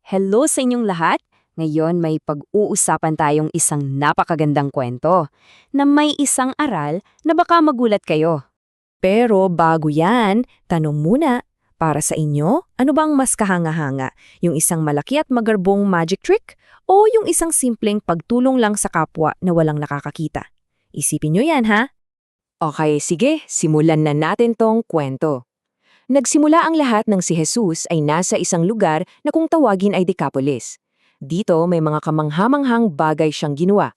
Hello sa inyong lahat! Ngayon may pag-uusapan tayong isang napakagandang kwento na may isang aral na baka magulat kayo. Pero bago yan, tanong muna, para sa inyo, ano bang mas kahanga-hanga? Yung isang malaki at magarbong magic trick o yung isang simpleng pagtulong lang sa kapwa na walang nakakakita? Isipin nyo yan, ha? Okay, sige, simulan na natin tong kwento. Nagsimula ang lahat ng si Jesus ay nasa isang lugar na kung tawagin ay Decapolis. Dito may mga kamanghamanghang bagay siyang ginawa.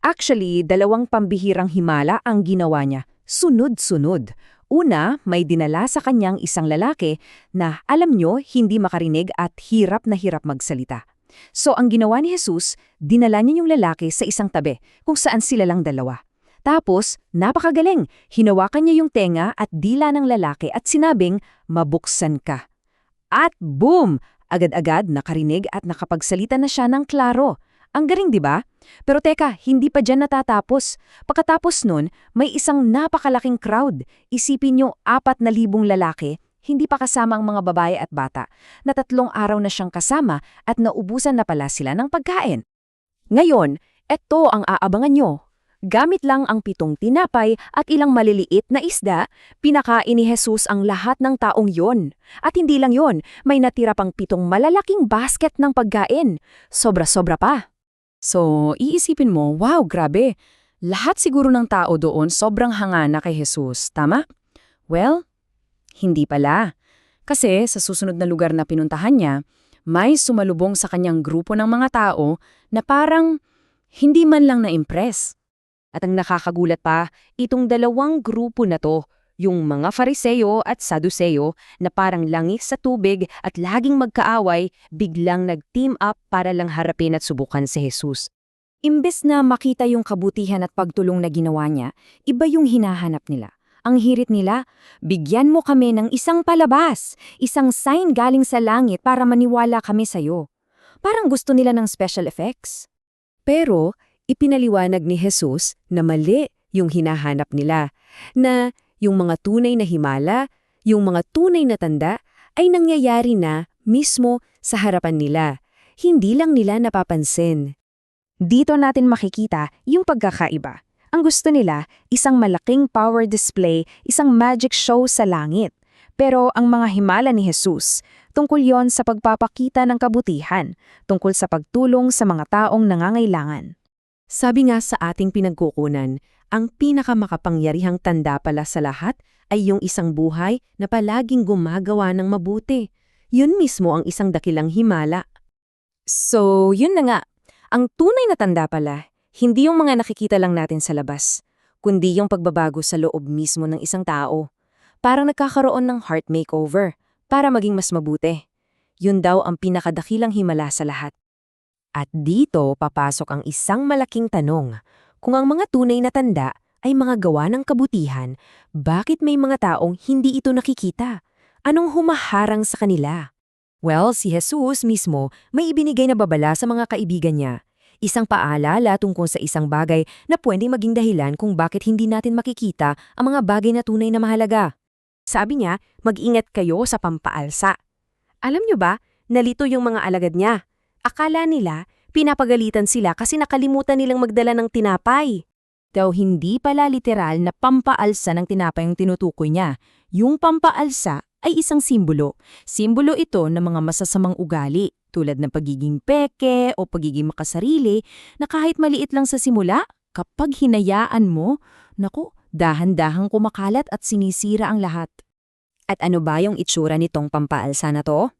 Actually, dalawang pambihirang himala ang ginawa niya. Sunod-sunod. Una, may dinala sa kanyang isang lalaki na alam nyo hindi makarinig at hirap na hirap magsalita. So ang ginawa ni Jesus, dinala niya yung lalaki sa isang tabi kung saan sila lang dalawa. Tapos, napakagaling, hinawakan niya yung tenga at dila ng lalaki at sinabing, mabuksan ka. At boom! Agad-agad nakarinig at nakapagsalita na siya ng klaro. Ang galing, di ba? Pero teka, hindi pa dyan natatapos. Pagkatapos nun, may isang napakalaking crowd. Isipin nyo, 4,000 lalaki, hindi pa kasama ang mga babae at bata, na 3 araw na siyang kasama at naubusan na pala sila ng pagkain. Ngayon, eto ang aabangan nyo. Gamit lang ang 7 tinapay at ilang maliliit na isda, pinakain ni Jesus ang lahat ng taong yon. At hindi lang yon, may natira pang 7 malalaking basket ng pagkain. Sobra-sobra pa. So, iisipin mo, wow, grabe. Lahat siguro ng tao doon sobrang hangana kay Jesus, tama? Well, hindi pala. Kasi sa susunod na lugar na pinuntahan niya, may sumalubong sa kanyang grupo ng mga tao na parang hindi man lang na-impress. At ang nakakagulat pa, itong dalawang grupo na to, yung mga Fariseo at Saduceo na parang langis sa tubig at laging magkaaway, biglang nag-team up para lang harapin at subukan si Jesus. Imbes na makita yung kabutihan at pagtulong na ginawa niya, iba yung hinahanap nila. Ang hirit nila, bigyan mo kami ng isang palabas, isang sign galing sa langit para maniwala kami sa'yo. Parang gusto nila ng special effects. Pero, ipinaliwanag ni Jesus na mali yung hinahanap nila, na yung mga tunay na himala, yung mga tunay na tanda, ay nangyayari na mismo sa harapan nila. Hindi lang nila napapansin. Dito natin makikita yung pagkakaiba. Ang gusto nila, isang malaking power display, isang magic show sa langit. Pero ang mga himala ni Jesus, tungkol yon sa pagpapakita ng kabutihan, tungkol sa pagtulong sa mga taong nangangailangan. Sabi nga sa ating pinagkukunan, ang pinakamakapangyarihang tanda pala sa lahat ay yung isang buhay na palaging gumagawa ng mabuti. Yun mismo ang isang dakilang himala. So, yun na nga. Ang tunay na tanda pala, hindi yung mga nakikita lang natin sa labas, kundi yung pagbabago sa loob mismo ng isang tao. Parang nagkakaroon ng heart makeover para maging mas mabuti. Yun daw ang pinakadakilang himala sa lahat. At dito papasok ang isang malaking tanong. Kung ang mga tunay na tanda ay mga gawa ng kabutihan, bakit may mga taong hindi ito nakikita? Anong humaharang sa kanila? Well, si Jesus mismo may ibinigay na babala sa mga kaibigan niya. Isang paalala tungkol sa isang bagay na pwedeng maging dahilan kung bakit hindi natin makikita ang mga bagay na tunay na mahalaga. Sabi niya, mag-ingat kayo sa pampaalsa. Alam niyo ba, nalito yung mga alagad niya. Akala nila, pinapagalitan sila kasi nakalimutan nilang magdala ng tinapay. Daw hindi pala literal na pampaalsa ng tinapay ang tinutukoy niya. Yung pampaalsa ay isang simbolo. Simbolo ito ng mga masasamang ugali, tulad ng pagiging peke o pagiging makasarili, na kahit maliit lang sa simula, kapag hinayaan mo, naku, dahan-dahang kumakalat at sinisira ang lahat. At ano ba yung itsura nitong pampaalsa na to?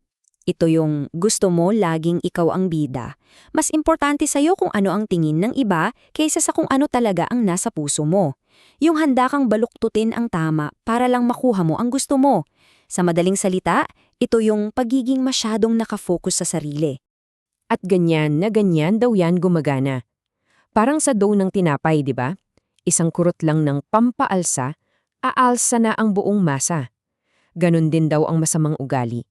Ito yung gusto mo laging ikaw ang bida. Mas importante sa'yo kung ano ang tingin ng iba kaysa sa kung ano talaga ang nasa puso mo. Yung handa kang baluktutin ang tama para lang makuha mo ang gusto mo. Sa madaling salita, ito yung pagiging masyadong nakafocus sa sarili. At ganyan na ganyan daw yan gumagana. Parang sa dough ng tinapay, di ba? Isang kurot lang ng pampaalsa, aalsa na ang buong masa. Ganon din daw ang masamang ugali.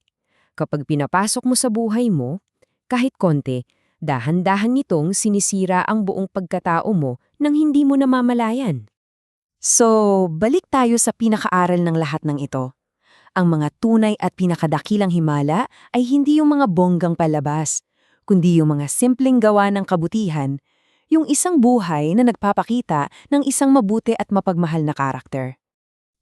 Kapag pinapasok mo sa buhay mo, kahit konti, dahan-dahan nitong sinisira ang buong pagkatao mo nang hindi mo namamalayan. So, balik tayo sa pinakaaral ng lahat ng ito. Ang mga tunay at pinakadakilang himala ay hindi yung mga bonggang palabas, kundi yung mga simpleng gawa ng kabutihan, yung isang buhay na nagpapakita ng isang mabuti at mapagmahal na karakter.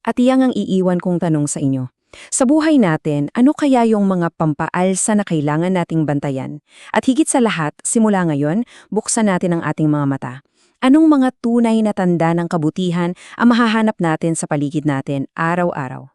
At iyang ang iiwan kong tanong sa inyo. Sa buhay natin, ano kaya yung mga pampaalsa na kailangan nating bantayan? At higit sa lahat, simula ngayon, buksan natin ang ating mga mata. Anong mga tunay na tanda ng kabutihan ang mahahanap natin sa paligid natin araw-araw?